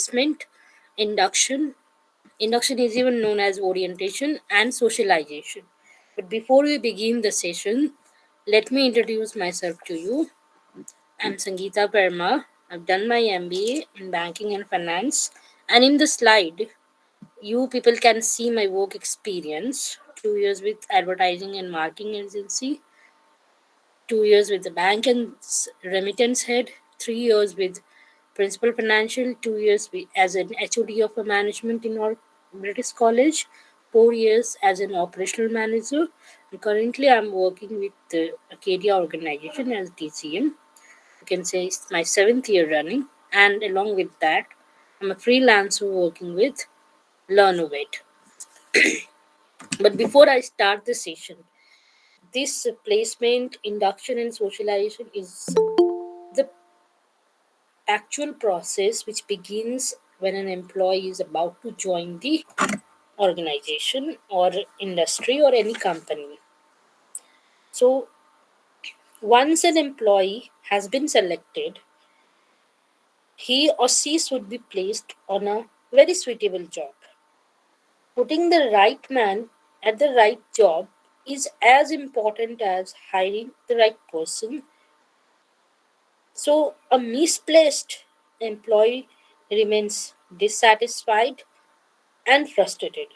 placement, induction. Induction is even known as orientation and socialization. But before we begin the session, let me introduce myself to you. I'm Sangeeta Verma. I've done my MBA in banking and finance. And in the slide, you people can see my work experience. 2 years with advertising and marketing agency, 2 years with the bank and remittance head, 3 years with principal financial, 2 years as an HOD of a management in our British College, 4 years as an operational manager. And currently, I'm working with the Acadia organization as DCM. You can say it's my 7th year running. And along with that, I'm a freelancer working with Learnovate. But before I start the session, this placement, induction, and socialization is the actual process which begins when an employee is about to join the organization or industry or any company. So, once an employee has been selected, he or she should be placed on a very suitable job. Putting the right man at the right job is as important as hiring the right person. So, a misplaced employee remains dissatisfied and frustrated.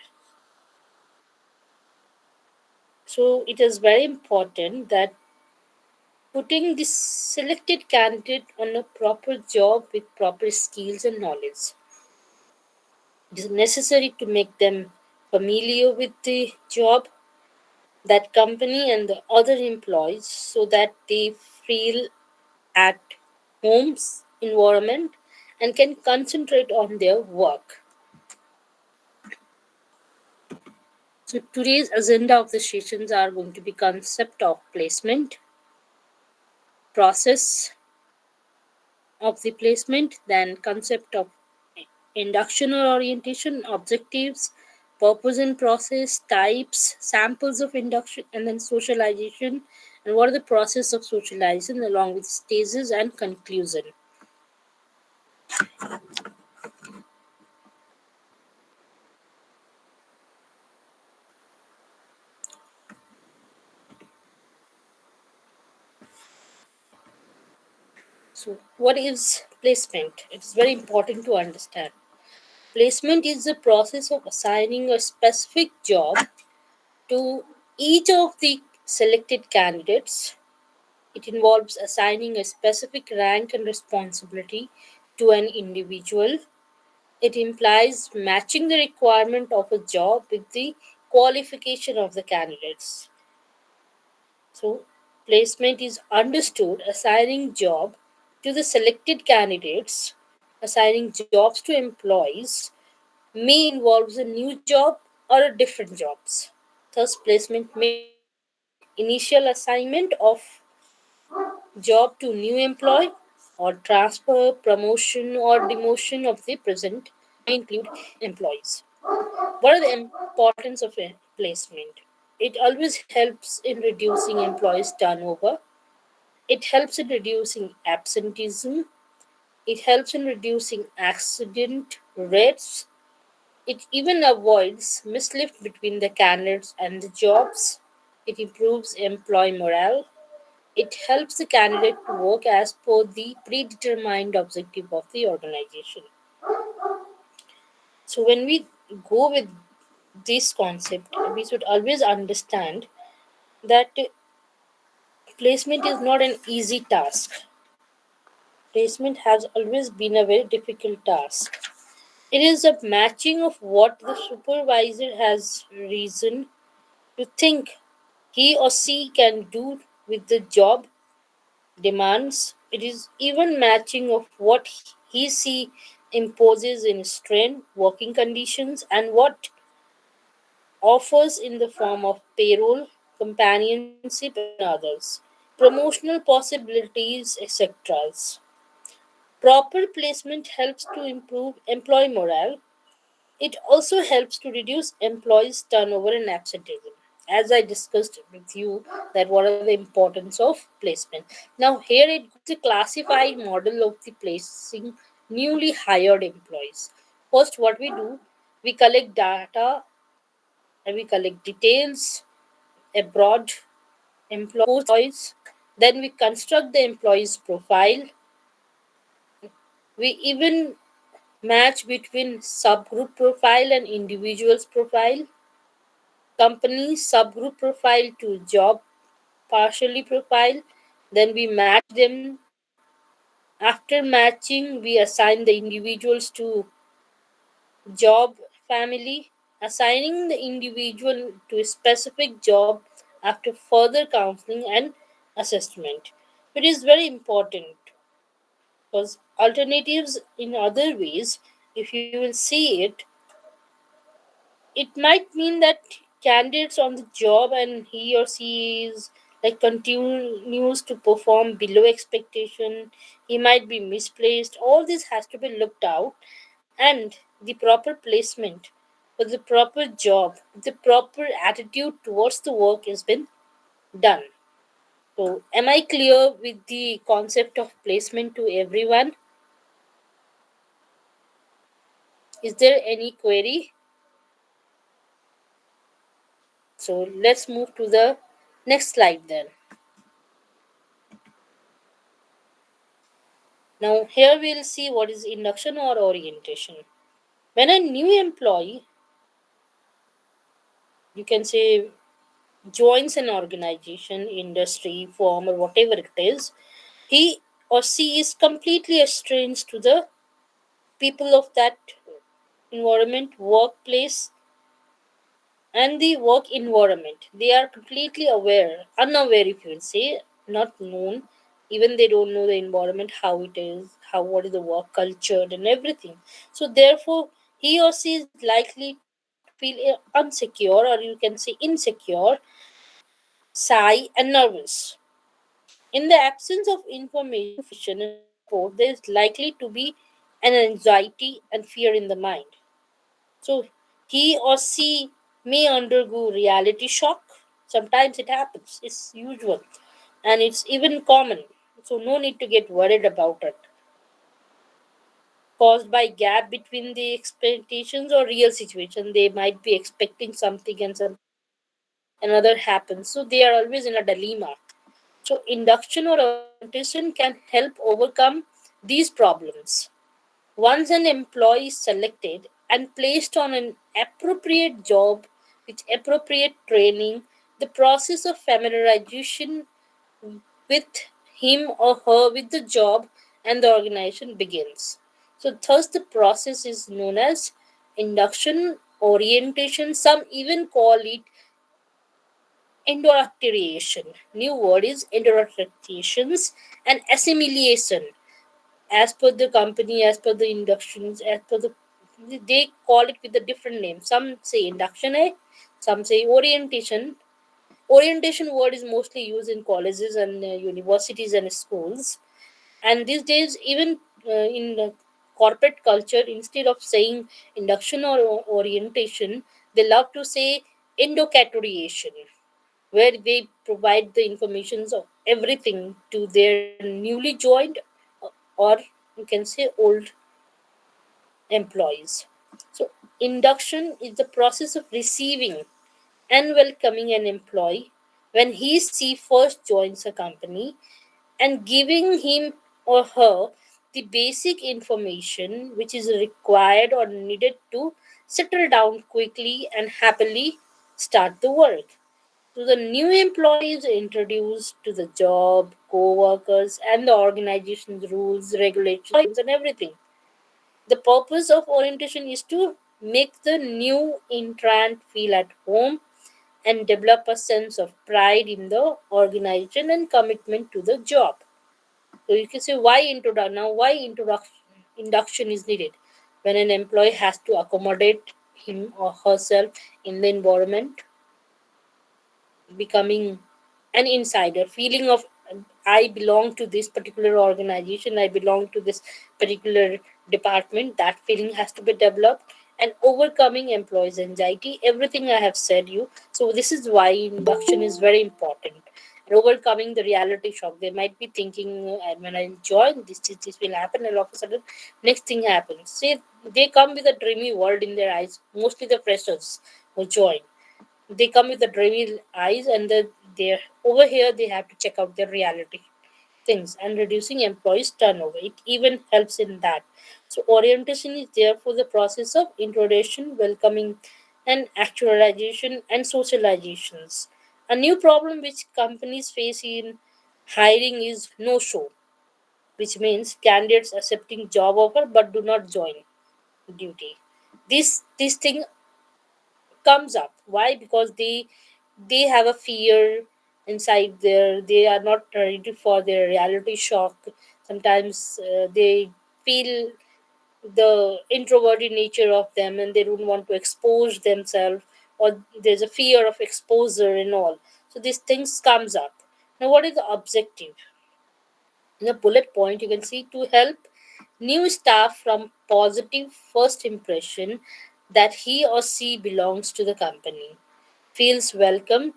So, it is very important that putting this selected candidate on a proper job with proper skills and knowledge. It is necessary to make them familiar with the job, that company, and the other employees so that they feel at home's environment and can concentrate on their work. So today's agenda of the sessions are going to be concept of placement, process of the placement, then concept of induction or orientation, objectives, purpose and process, types, samples of induction, and then socialization, and what are the process of socialization along with stages and conclusion. So, what is placement? It is very important to understand. Placement is the process of assigning a specific job to each of the selected candidates. It involves assigning a specific rank and responsibility to an individual. It implies matching the requirement of a job with the qualification of the candidates. So, placement is understood assigning job to the selected candidates. Assigning jobs to employees may involve a new job or a different jobs. Thus, placement may include initial assignment of job to new employee or transfer, promotion or demotion of the present include employees. What are the importance of a placement? It always helps in reducing employees turnover. It helps in reducing absenteeism. It helps in reducing accident rates. It even avoids mislift between the candidates and the jobs. It improves employee morale. It helps the candidate to work as per the predetermined objective of the organization. So, when we go with this concept, we should always understand that placement is not an easy task. Placement has always been a very difficult task. It is a matching of what the supervisor has reason to think he or she can do with the job demands. It is even matching of what he she imposes in strain, working conditions, and what offers in the form of payroll, companionship, and others, promotional possibilities, etc. Proper placement helps to improve employee morale. It also helps to reduce employees' turnover and absenteeism. As I discussed with you, that what are the importance of placement. Now, here it is a classified model of the placing newly hired employees. First, what we do, we collect data and we collect details abroad employees. Then we construct the employee's profile. We even match between subgroup profile and individual's profile, company subgroup profile to job partially profile. Then we match them. After matching, we assign the individuals to job family, assigning the individual to a specific job after further counseling and assessment. It is very important because alternatives in other ways, if you will see it, it might mean that candidates on the job and he or she is like continues to perform below expectation, he might be misplaced. All this has to be looked out, and the proper placement for the proper job, the proper attitude towards the work has been done. So am I clear with the concept of placement to everyone? Is there any query? So let's move to the next slide then. Now, here we'll see what is induction or orientation. When a new employee, you can say, joins an organization, industry, firm, or whatever it is, he or she is completely estranged to the people of that environment, workplace, and the work environment. They are completely unaware, if you will say, not known. Even they don't know the environment, how it is, how what is the work culture and everything. So therefore, he or she is likely to feel unsecure, or you can say insecure, shy, and nervous. In the absence of information and support, there is likely to be an anxiety and fear in the mind. So he or she may undergo reality shock. Sometimes it happens. It's usual and it's even common. So no need to get worried about it. Caused by gap between the expectations or real situation. They might be expecting something and some another happens. So they are always in a dilemma. So induction or orientation can help overcome these problems. Once an employee is selected and placed on an appropriate job with appropriate training, the process of familiarization with him or her with the job and the organization begins. So, thus, the process is known as induction, orientation. Some even call it indoctrination. New word is indoctrinations and assimilation. As per the company, as per the inductions, as per the they call it with a different name. Some say induction, some say orientation. Orientation word is mostly used in colleges and universities and schools. And these days, even in corporate culture, instead of saying induction or orientation, they love to say indoctrination, where they provide the informations of everything to their newly joined or you can say old employees. So, induction is the process of receiving and welcoming an employee when he first joins a company and giving him or her the basic information which is required or needed to settle down quickly and happily start the work. So the new employee is introduced to the job, co-workers, and the organization's rules, regulations, and everything. The purpose of orientation is to make the new entrant feel at home and develop a sense of pride in the organization and commitment to the job. So you can say why introduction induction is needed when an employee has to accommodate him or herself in the environment, becoming an insider, feeling of I belong to this particular organization, I belong to this particular department. That feeling has to be developed, and overcoming employees' anxiety. Everything I have said you. So this is why induction is very important. and overcoming the reality shock. They might be thinking, when I join, this will happen, and all of a sudden, next thing happens. See, they come with a dreamy world in their eyes, mostly the freshers who join. They come with the dreamy eyes, and they're over here, they have to check out their reality things, and reducing employees turnover, it even helps in that. So orientation is there for the process of introduction, welcoming, and actualization and socializations. A new problem which companies face in hiring is no show, which means candidates accepting job offer but do not join duty. This thing comes up. Why? Because they have a fear inside there. They are not ready for their reality shock. Sometimes they feel the introverted nature of them, and they don't want to expose themselves, or there's a fear of exposure and all. So these things comes up. Now, what is the objective? In the bullet point, you can see to help new staff from positive first impression that he or she belongs to the company, feels welcome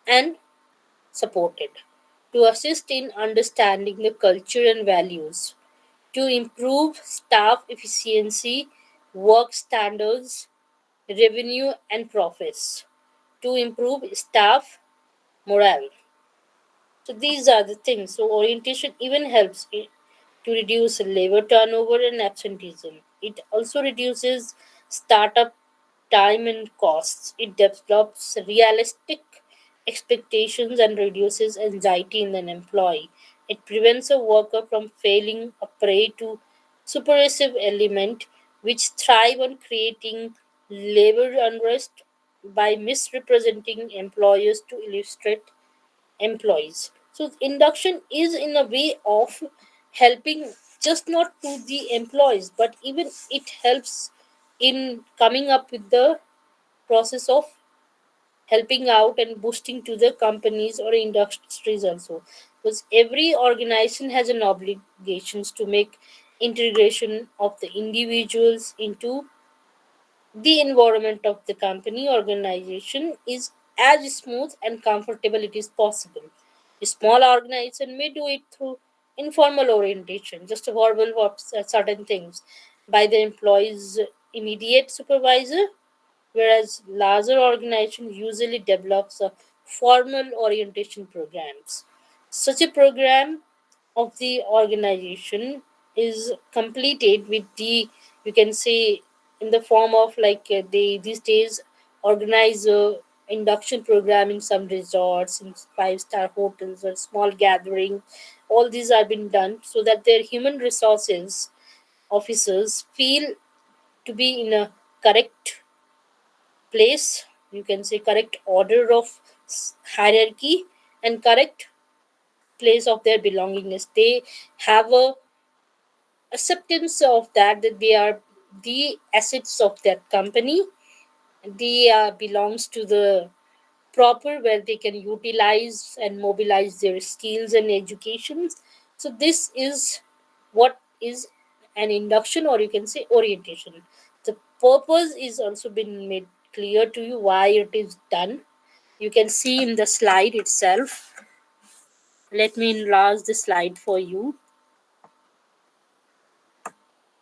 and supported, to assist in understanding the culture and values, to improve staff efficiency, work standards, revenue, and profits, to improve staff morale. So these are the things. So orientation even helps to reduce labor turnover and absenteeism. It also reduces startup time and costs. It develops realistic expectations and reduces anxiety in an employee. It prevents a worker from falling a prey to superversive element which thrive on creating labor unrest by misrepresenting employers to illustrate employees. So induction is in a way of helping just not to the employees, but even it helps in coming up with the process of helping out and boosting to the companies or industries also. Because every organization has an obligations to make integration of the individuals into the environment of the company organization is as smooth and comfortable it is possible. A small organization may do it through informal orientation, just a verbal for certain things, by the employee's immediate supervisor, whereas larger organization usually develops a formal orientation programs. Such a program of the organization is completed with the, you can say, in the form of like they these days organize a induction program in some resorts, in five-star hotels or small gathering. All these are being done so that their human resources officers feel to be in a correct place, you can say correct order of hierarchy and correct place of their belongingness. They have a acceptance of that they are the assets of that company. They belongs to the proper where they can utilize and mobilize their skills and educations. So this is what is an induction, or you can say orientation. The purpose is also been made clear to you why it is done. You can see in the slide itself. Let me enlarge the slide for you.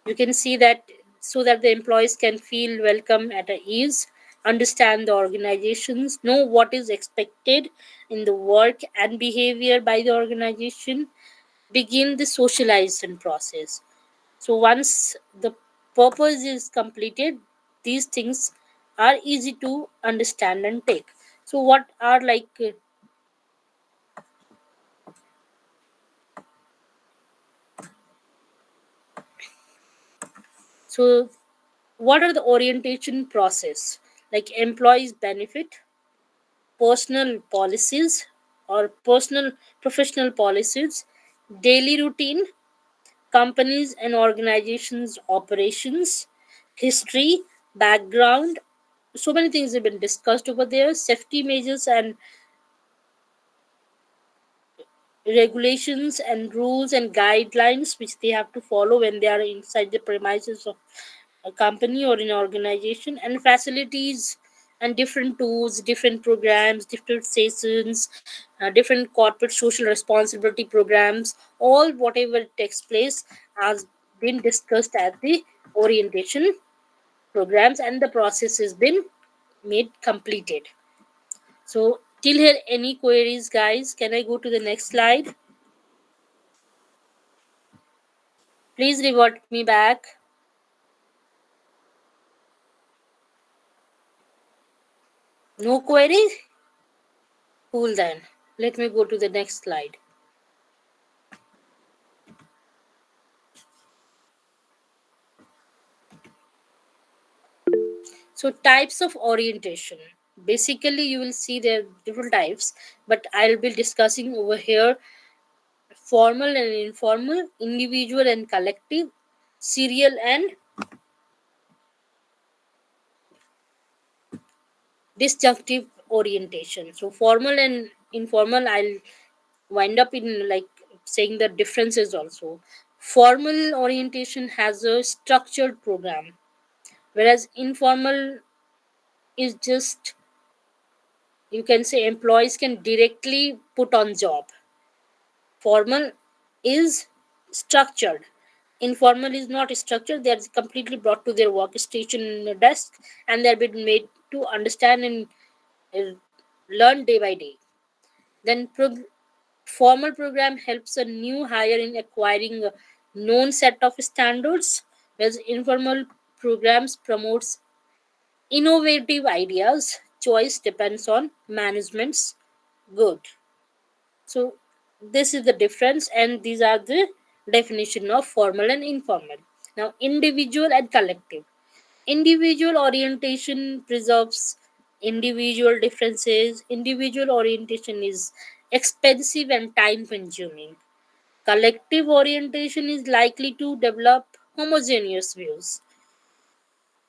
You can see that so that the employees can feel welcome at ease, understand the organizations, know what is expected in the work and behavior by the organization, begin the socialization process. So once the purpose is completed, these things are easy to understand and take. So what are like so what are the orientation process? Like employees benefit, personal policies or personal professional policies, daily routine, companies and organizations operations, history, background. So many things have been discussed over there. Safety measures and regulations and rules and guidelines which they have to follow when they are inside the premises of a company or an organization, and facilities and different tools, different programs, different sessions, different corporate social responsibility programs, all whatever takes place has been discussed at the orientation programs, and the process has been made completed. So till here, any queries, guys? Can I go to the next slide? Please revert me back. No queries? Cool then. Let me go to the next slide. So types of orientation. Basically, you will see there are different types, but I'll be discussing over here formal and informal, individual and collective, serial and disjunctive orientation. So formal and informal, I'll wind up in like saying the differences also. Formal orientation has a structured program, whereas informal is just, you can say, employees can directly put on job. Formal is structured, informal is not structured. They are completely brought to their workstation desk, and they are being made to understand and uh, learn day by day. Then formal program helps a new hire in acquiring a known set of standards, whereas informal programs promotes innovative ideas. Choice depends on management's good. So this is the difference, and these are the definition of formal and informal. Now, individual and collective. Individual orientation preserves individual differences. Individual orientation is expensive and time consuming. Collective orientation is likely to develop homogeneous views.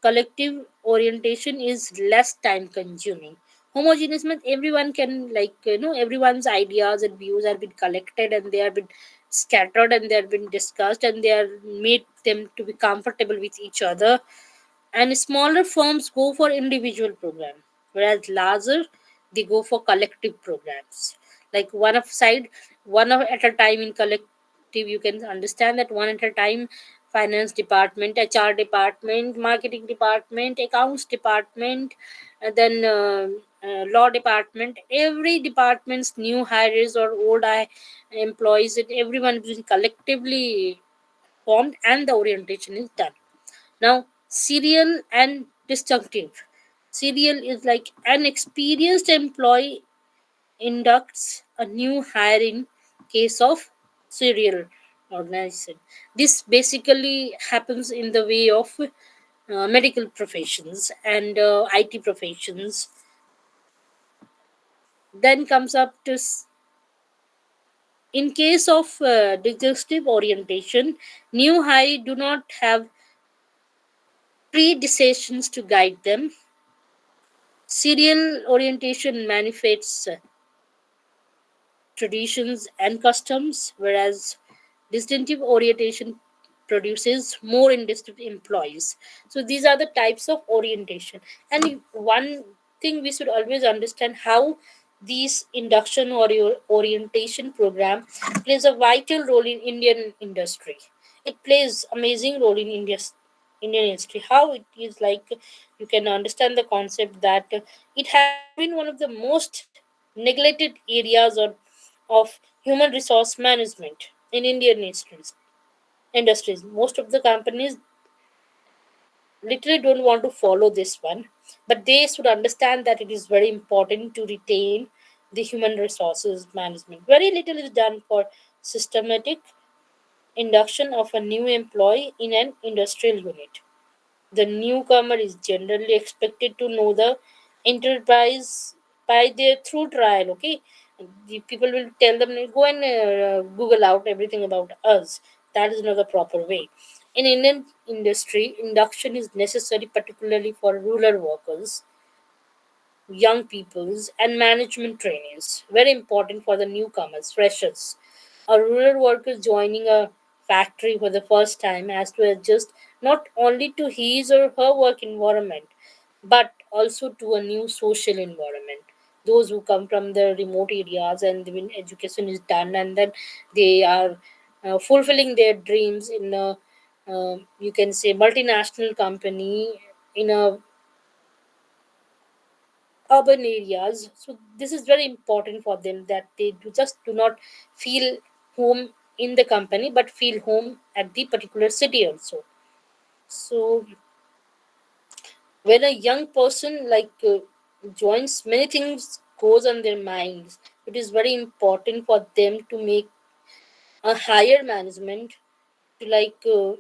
Collective orientation is less time consuming. Homogeneous means everyone can, like, everyone's ideas and views have been collected, and they have been scattered, and they have been discussed, and they are made them to be comfortable with each other. And smaller firms go for individual program, whereas larger, they go for collective programs. Like one of at a time. In collective, you can understand that one at a time. Finance department, HR department, marketing department, accounts department, then law department, every department's new hires or old employees, and everyone is collectively formed, and the orientation is done. Now, serial and disjunctive. Serial is like an experienced employee inducts a new hire in case of serial organization. This basically happens in the way of medical professions and IT professions. Then comes up to in case of disjunctive orientation, new hire do not have predecessors to guide them. Serial orientation manifests traditions and customs, whereas distinctive orientation produces more indicative employees. So these are the types of orientation. And one thing we should always understand, how these induction or your orientation program plays a vital role in Indian industry. It plays amazing role in Indian industry. How it is, like, you can understand the concept that it has been one of the most neglected areas of human resource management in Indian industries. Most of the companies literally don't want to follow this one, but they should understand that it is very important to retain the human resources management. Very little is done for systematic induction of a new employee in an industrial unit. The newcomer is generally expected to know the enterprise by their through trial. Okay, the people will tell them, go and Google out everything about us. That is not the proper way. In Indian industry, induction is necessary, particularly for rural workers, young peoples, and management trainees. Very important for the newcomers, freshers. A rural worker joining a factory for the first time has to adjust not only to his or her work environment, but also to a new social environment. Those who come from the remote areas and when education is done, and then they are fulfilling their dreams in a you can say multinational company in a urban areas. So this is very important for them that they do not feel home in the company but feel home at the particular city also. So when a young person joins, many things goes on their minds. It is very important for them to make a higher management to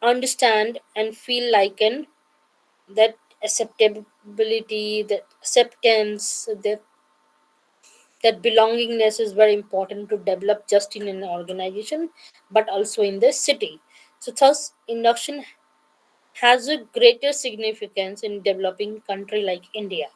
understand and feel like an that acceptability, that acceptance, that belongingness is very important to develop just in an organization but also in the city. So thus induction has a greater significance in developing country like India,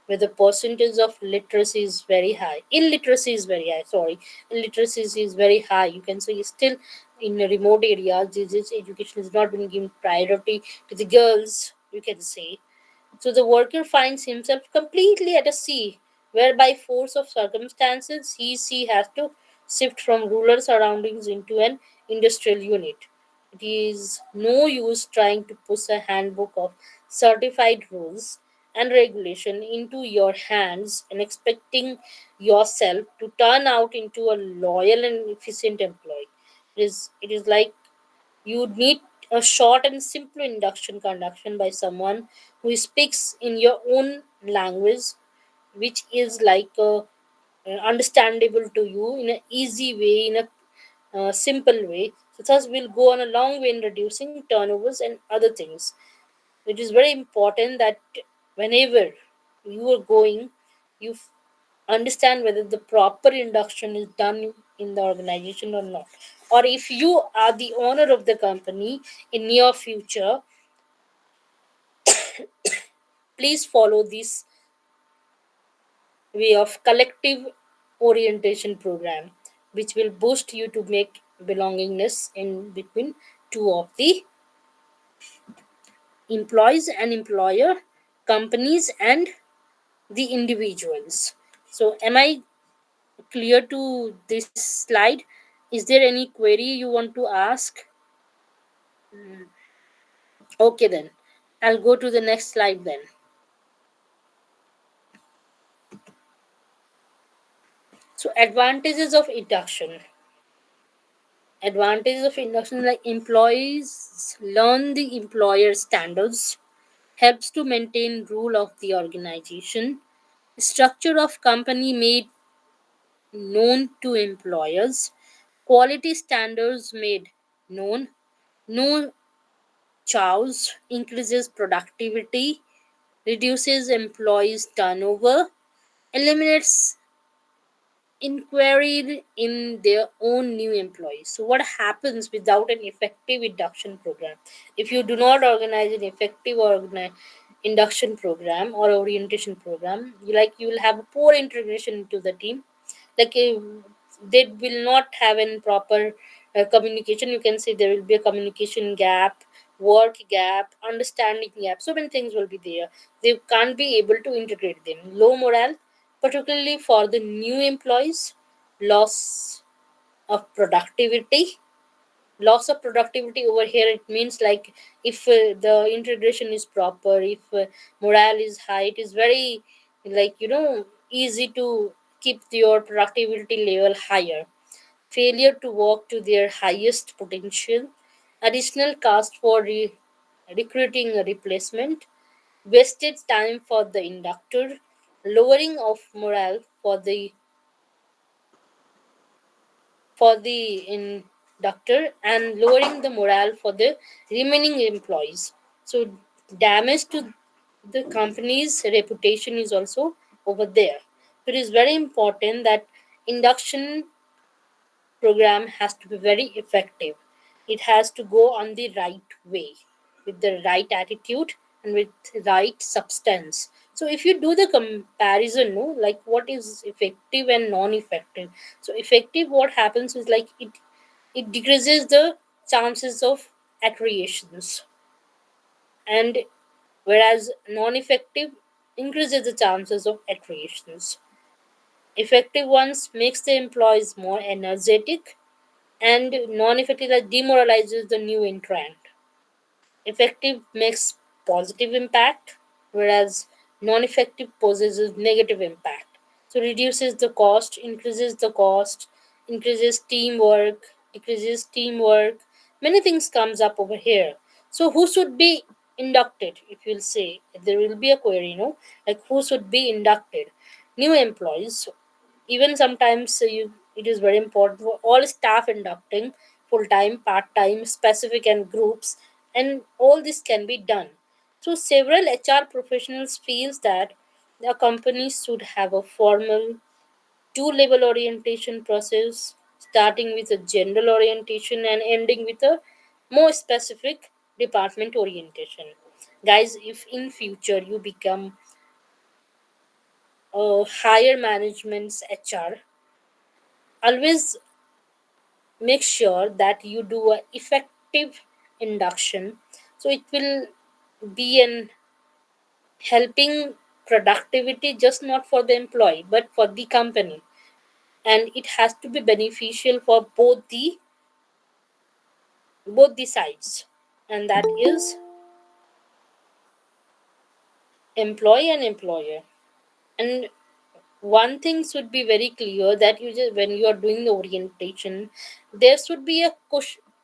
where the percentage of literacy is very high. Illiteracy is very high, sorry. Illiteracy is very high. You can say still in remote areas, this education is not being given priority to the girls, you can say. So the worker finds himself completely at a sea, where by force of circumstances he has to shift from rural surroundings into an industrial unit. It is no use trying to push a handbook of certified rules and regulation into your hands and expecting yourself to turn out into a loyal and efficient employee. It is like you need a short and simple induction conduction by someone who speaks in your own language, which is understandable to you in an easy way, in a simple way. So thus will go on a long way in reducing turnovers and other things. It is very important that whenever you are going, you understand whether the proper induction is done in the organization or not. Or if you are the owner of the company in near future, please follow this way of collective orientation program, which will boost you to make belongingness in between two of the employees and employer, companies and the individuals. So am I clear to this slide? Is there any query you want to ask? Okay, then I'll go to the next slide then. So advantages of induction. Advantages of induction, like employees learn the employer standards, helps to maintain rule of the organization, structure of company made known to employers, quality standards made known, no chows, increases productivity, reduces employees turnover, eliminates inquiry in their own new employees. So, what happens without an effective induction program? If you do not organize an effective induction program or orientation program, you will have a poor integration into the team. Like they will not have a proper communication. You can say there will be a communication gap, work gap, understanding gap. So many things will be there. They can't be able to integrate them. Low morale, particularly for the new employees, loss of productivity. Loss of productivity over here, it means like if the integration is proper, if morale is high, it is very easy to keep your productivity level higher. Failure to work to their highest potential, additional cost for recruiting a replacement, wasted time for the inductor, lowering of morale for the inductor, and lowering the morale for the remaining employees. So damage to the company's reputation is also over there. It is very important that induction program has to be very effective. It has to go on the right way, with the right attitude and with right substance. So if you do the comparison, no, like what is effective and non-effective. So effective, what happens is like it decreases the chances of attritions, and whereas non-effective increases the chances of attritions. Effective ones makes the employees more energetic, and non-effective that demoralizes the new entrant. Effective makes positive impact, whereas non-effective possesses negative impact. So reduces the cost, increases teamwork, decreases teamwork. Many things comes up over here. So who should be inducted? If you'll say there will be a query, like who should be inducted? New employees. Even sometimes it is very important for all staff inducting full time, part time, specific, and groups, and all this can be done. So several HR professionals feels that the company should have a formal two-level orientation process, starting with a general orientation and ending with a more specific department orientation. Guys, if in future you become a higher management's HR, always make sure that you do a effective induction, so it will be an helping productivity, just not for the employee but for the company, and it has to be beneficial for both the sides, and that is employee and employer. And one thing should be very clear, that when you are doing the orientation, there should be a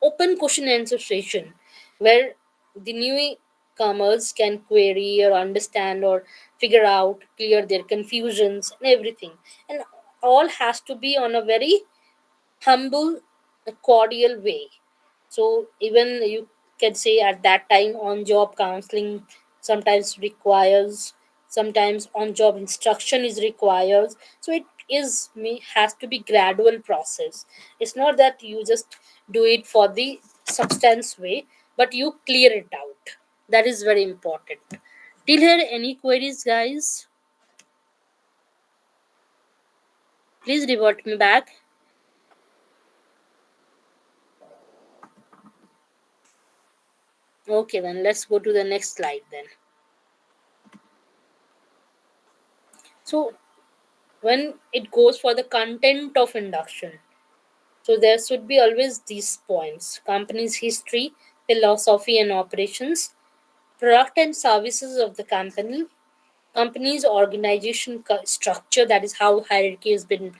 open question and answer session where the newcomers can query or understand or figure out, clear their confusions and everything, and all has to be on a very humble, cordial way. So even you can say at that time on job counseling sometimes requires, sometimes on job instruction is required. So it is has to be gradual process. It's not that you just do it for the substance way, but you clear it out. That is very important. Till here, any queries, guys? Please revert me back. Okay, then let's go to the next slide then. So when it goes for the content of induction, so there should be always these points: company's history, philosophy and operations, product and services of the company, company's organization structure, that is how hierarchy has been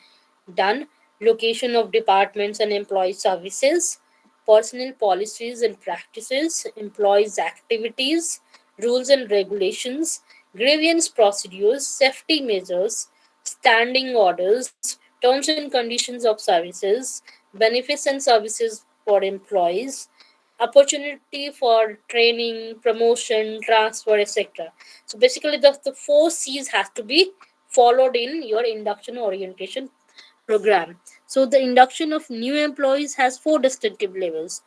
done, location of departments and employee services, personnel policies and practices, employees' activities, rules and regulations, grievance procedures, safety measures, standing orders, terms and conditions of services, benefits and services for employees, opportunity for training, promotion, transfer, etc. So basically, the four C's has to be followed in your induction orientation program. So the induction of new employees has four distinctive levels.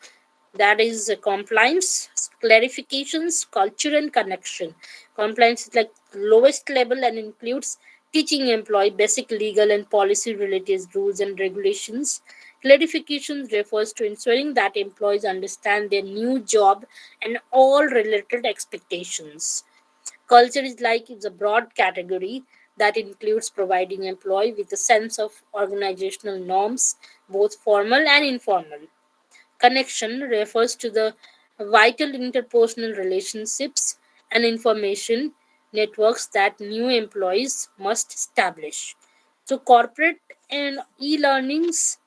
That is compliance, clarifications, culture, and connection. Compliance is like lowest level and includes teaching employee basic legal and policy related rules and regulations. Clarification refers to ensuring that employees understand their new job and all related expectations. Culture is like it's a broad category that includes providing employee with a sense of organizational norms, both formal and informal. Connection refers to the vital interpersonal relationships and information networks that new employees must establish. So, corporate and e learnings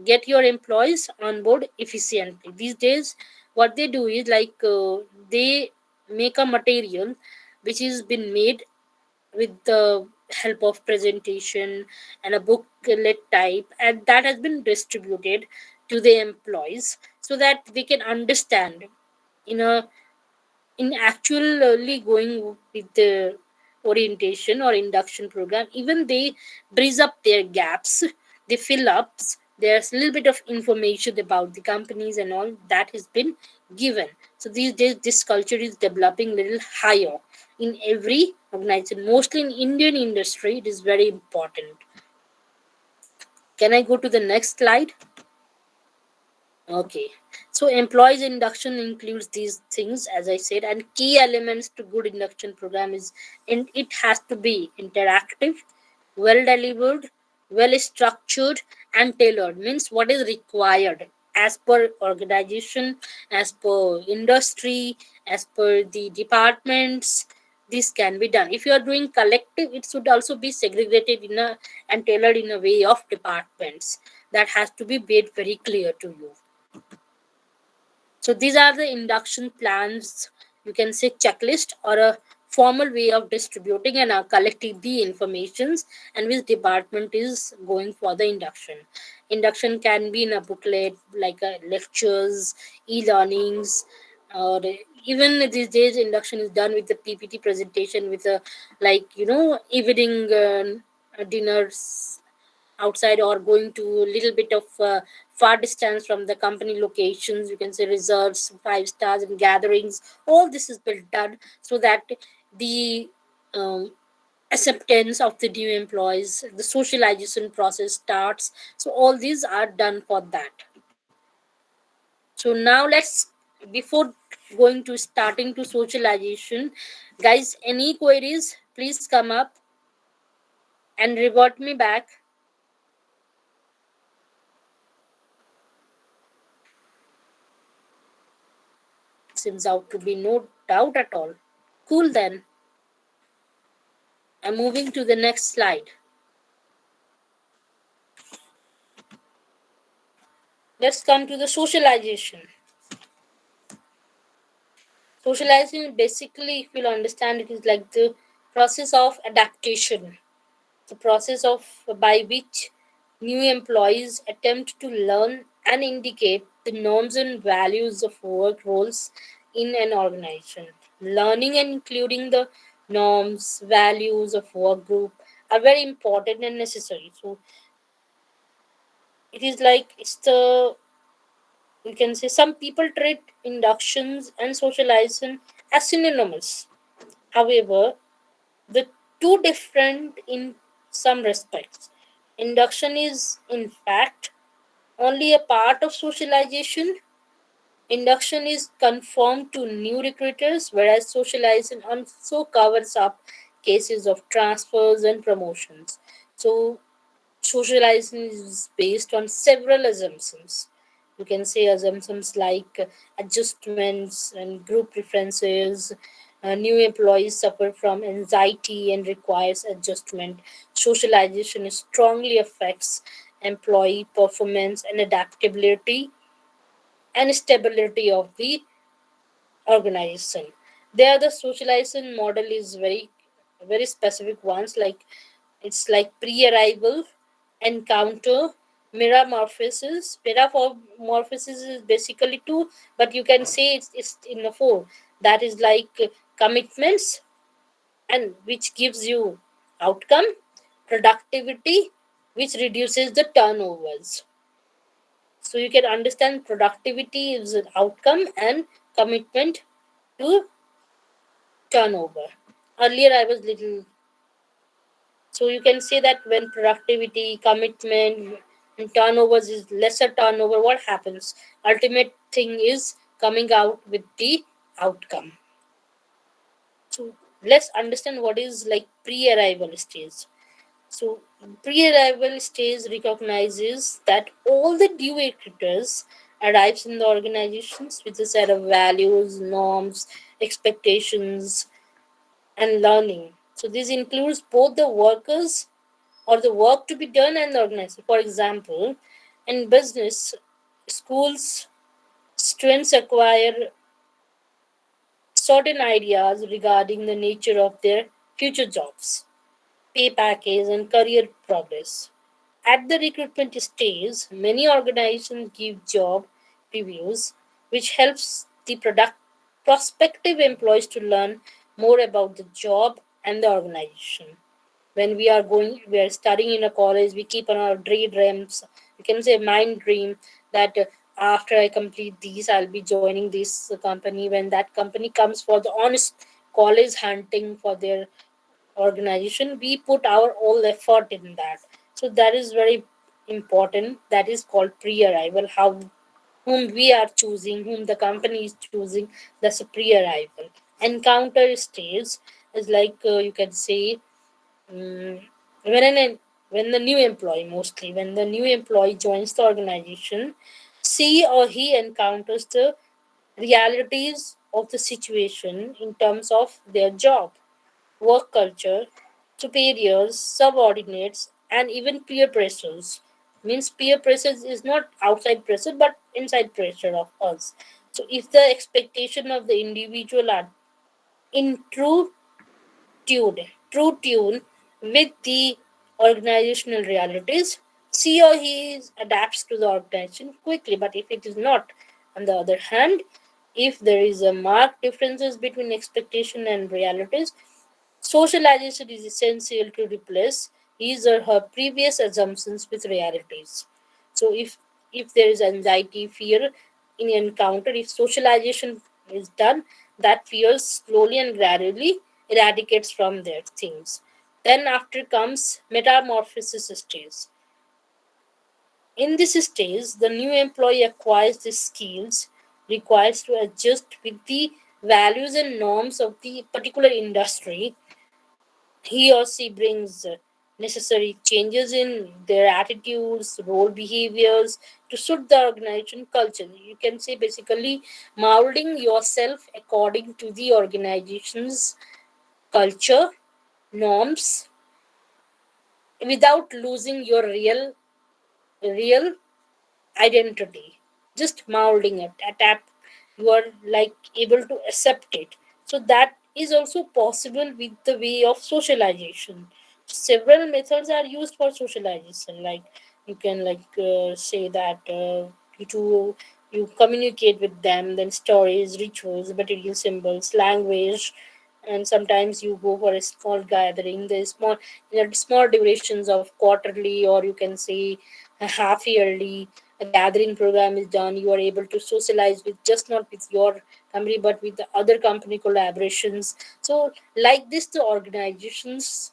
get your employees on board efficiently. These days, what they do is they make a material which has been made with the help of presentation and a booklet type, and that has been distributed to the employees so that they can understand in a in actually going with the orientation or induction program. Even they bridge up their gaps, they fill up, there's a little bit of information about the companies and all that has been given. So these days this culture is developing little higher in every organization, mostly in Indian industry. It is very important. Can I go to the next slide? Okay. So employees induction includes these things, as I said, and key elements to good induction program is it has to be interactive, well delivered, well structured, and tailored. Means what is required as per organization, as per industry, as per the departments. This can be done. If you are doing collective, it should also be segregated in a and tailored in a way of departments. That has to be made very clear to you. So these are the induction plans, you can say checklist or a formal way of distributing and collecting the informations and which department is going for the induction. Induction can be in a booklet like lectures, e-learnings, or even these days induction is done with the PPT presentation with a like evening dinners outside or going to a little bit of far distance from the company locations, you can say reserves, 5 stars and gatherings. All this is built done so that the um, acceptance of the new employees, the socialization process starts. So all these are done for that. So now let's, before going to starting to socialization, guys, any queries please come up and revert me back. Seems out to be no doubt at all. Cool then. I'm moving to the next slide. Let's come to the socialization. Socialization basically, if you'll understand, it is like the process of adaptation, the process of by which new employees attempt to learn and indicate the norms and values of work roles in an organization. Learning and including the norms, values of work group are very important and necessary. So it is like it's the, you can say, some people treat inductions and socialization as synonymous. However, the two different in some respects. Induction is in fact only a part of socialization. Induction is conformed to new recruiters, whereas socialization also covers up cases of transfers and promotions. So socialization is based on several assumptions. You can say assumptions like adjustments and group preferences. New employees suffer from anxiety and requires adjustment. Socialization strongly affects employee performance and adaptability and stability of the organization. There, the socialization model is very specific ones, like it's like pre-arrival, encounter, metamorphosis. Metamorphosis is basically two, but you can say it's in the four. That is like commitments, and which gives you outcome, productivity, which reduces the turnovers. So you can understand productivity is an outcome and commitment to turnover. Earlier I was little, so you can say that when productivity, commitment, and turnovers is lesser turnover, what happens? Ultimate thing is coming out with the outcome. So let's understand what is like pre-arrival stage. So pre-arrival stage recognizes that all the due recruiters arrives in the organizations with a set of values, norms, expectations, and learning. So this includes both the workers or the work to be done and the organization. For example, in business, schools, students acquire certain ideas regarding the nature of their future jobs, pay package, and career progress. At the recruitment stage, many organizations give job previews, which helps the prospective employees to learn more about the job and the organization. When we are studying in a college, we keep on our dreams. You can say mind dream that after I complete these, I'll be joining this company. When that company comes for the honest college hunting for their organization, we put our all effort in that. So that is very important. That is called pre-arrival. How whom we are choosing, whom the company is choosing, that's a pre-arrival. Encounter stage is like you can say mm, when when the new employee, mostly when the new employee joins the organization, she or he encounters the realities of the situation in terms of their job, work culture, superiors, subordinates, and even peer pressures. Means peer pressure is not outside pressure but inside pressure of us. So if the expectation of the individual are in tune, true tune with the organizational realities, she or he adapts to the organization quickly. But if it is not, on the other hand, if there is a marked differences between expectation and realities, socialization is essential to replace his or her previous assumptions with realities. So if there is anxiety, fear in encounter, if socialization is done, that fear slowly and gradually eradicates from their things. Then after comes metamorphosis stage. In this stage, the new employee acquires the skills required to adjust with the values and norms of the particular industry. He or she brings necessary changes in their attitudes, role behaviors to suit the organization culture. You can say basically molding yourself according to the organization's culture, norms, without losing your real identity, just molding it, adapt, you are like able to accept it. So that is also possible with the way of socialization. Several methods are used for socialization, like you can say that you communicate with them, then stories, rituals, material symbols, language, and sometimes you go for a small gathering. There's small durations of quarterly, or you can say a half yearly. A gathering program is done. You are able to socialize with just not with your company but with the other company collaborations. So like this, the organizations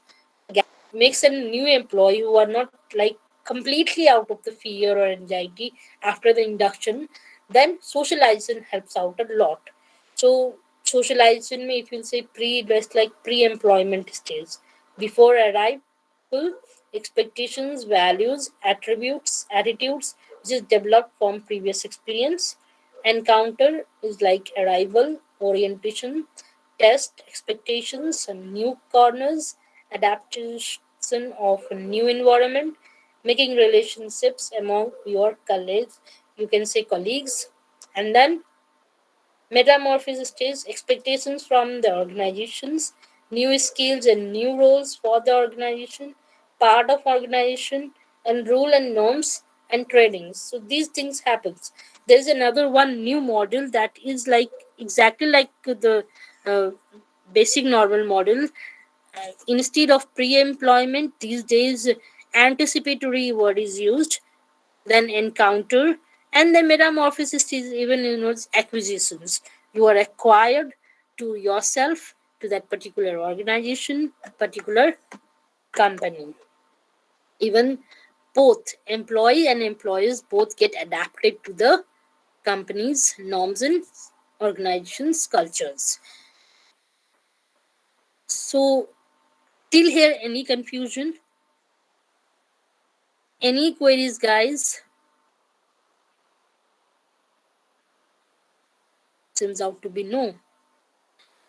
makes a new employee who are not like completely out of the fear or anxiety after the induction. Then socialization helps out a lot. So socialization may, if you'll say just like pre-employment stage, before arrival, expectations, values, attributes, attitudes which is developed from previous experience. Encounter is like arrival, orientation, test, expectations, and new corners, adaptation of a new environment, making relationships among your colleagues, you can say colleagues. And then metamorphosis stage, expectations from the organizations, new skills and new roles for the organization, part of organization, and rule and norms and trainings. So these things happens. There is another one new model that is like exactly like the uh, basic normal model. Instead of pre-employment, these days anticipatory word is used, then encounter, and the metamorphosis is even acquisitions. You are acquired to yourself, to that particular organization, particular company. Even both employee and employers both get adapted to the company's norms and organizations cultures. So till here, any confusion, any queries, guys? Seems out to be no.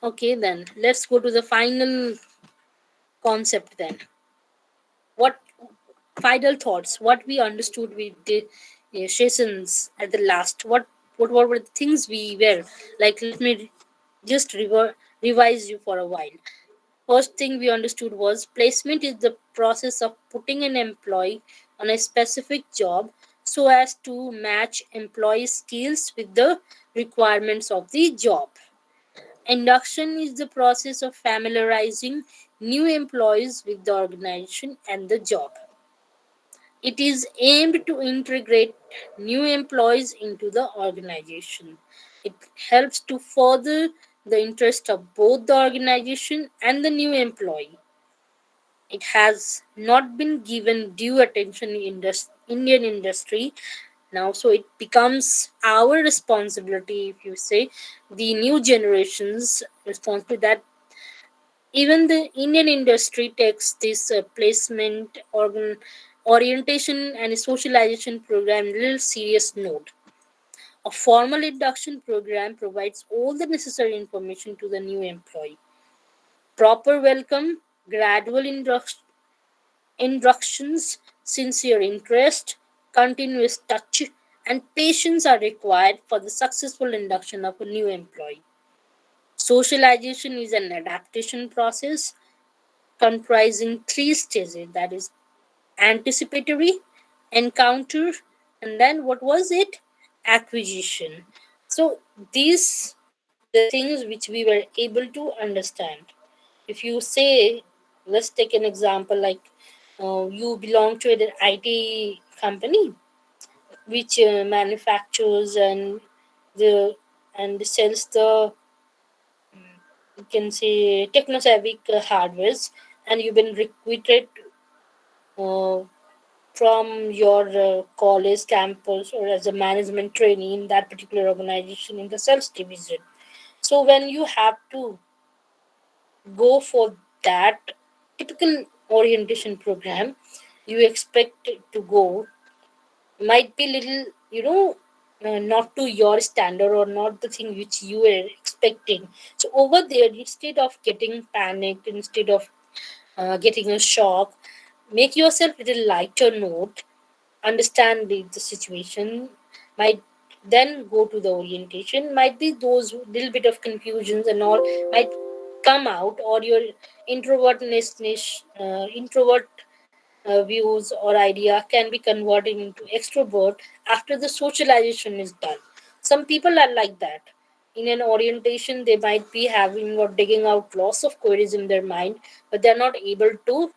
Okay, then let's go to the final concept then. What final thoughts? What we understood with the sessions at the last? What were the things we were like? Let me just revise you for a while. First thing we understood was placement is the process of putting an employee on a specific job so as to match employee skills with the requirements of the job. Induction is the process of familiarizing new employees with the organization and the job. It is aimed to integrate new employees into the organization. It helps to further the interest of both the organization and the new employee. It has not been given due attention in Indian industry now. So it becomes our responsibility, if you say, the new generations responsibility, that even the Indian industry takes this placement orientation and socialization program little serious note. A formal induction program provides all the necessary information to the new employee. Proper welcome, gradual instructions, sincere interest, continuous touch, and patience are required for the successful induction of a new employee. Socialization is an adaptation process comprising three stages, that is, anticipatory, encounter, and then what was it? Acquisition. So, these the things which we were able to understand. If you say, let's take an example like you belong to an IT company which manufactures the and sells the, you can say, techno savvy hardwares, and you've been recruited uh, from your college campus or as a management trainee in that particular organization in the sales division. So when you have to go for that typical orientation program, you expect to go might be little, not to your standard or not the thing which you were expecting. So over there, instead of getting panicked, instead of getting a shock, make yourself a little lighter note, understand the situation, might then go to the orientation, might be those little bit of confusions and all might come out, or your introvert views or idea can be converted into extrovert after the socialization is done. Some people are like that. In an orientation, they might be having or digging out lots of queries in their mind, but they're not able to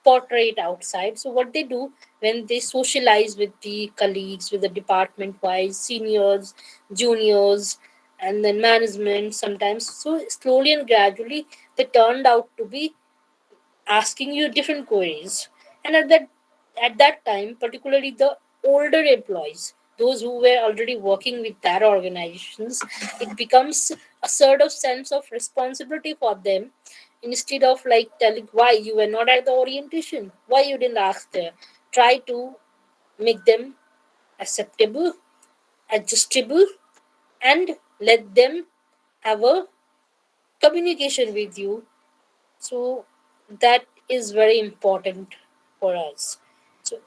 portray it outside. So what they do when they socialize with the colleagues, with the department wise, seniors, juniors, and then management sometimes. So slowly and gradually they turned out to be asking you different queries. And at that time, particularly the older employees, those who were already working with that organizations, it becomes a sort of sense of responsibility for them. Instead of like telling why you were not at the orientation, why you didn't ask there, try to make them acceptable, adjustable, and let them have a communication with you. So that is very important for us. So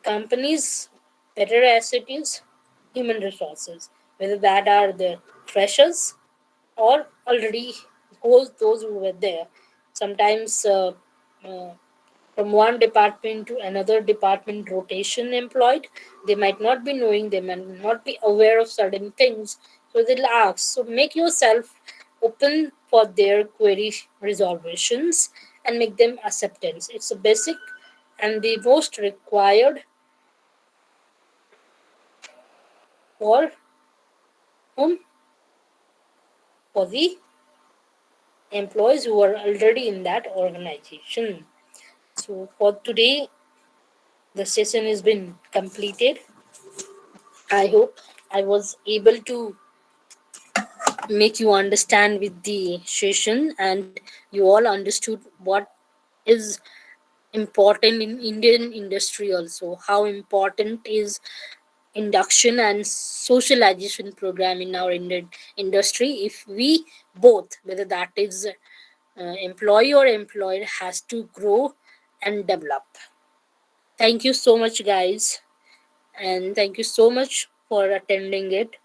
companies' better asset is human resources, whether that are the freshers or already those who were there. Sometimes uh, from one department to another department rotation employed, they might not be knowing, they might not be aware of certain things, so they'll ask. So make yourself open for their query resolutions and make them acceptance. It's a basic and the most required for whom, for the employees who are already in that organization. So for today, the session has been completed. I hope I was able to make you understand with the session, and you all understood what is important in Indian industry, also how important is induction and socialization program in our Indian industry. If we both, whether that is employee or employer, has to grow and develop. Thank you so much, guys, and thank you so much for attending it.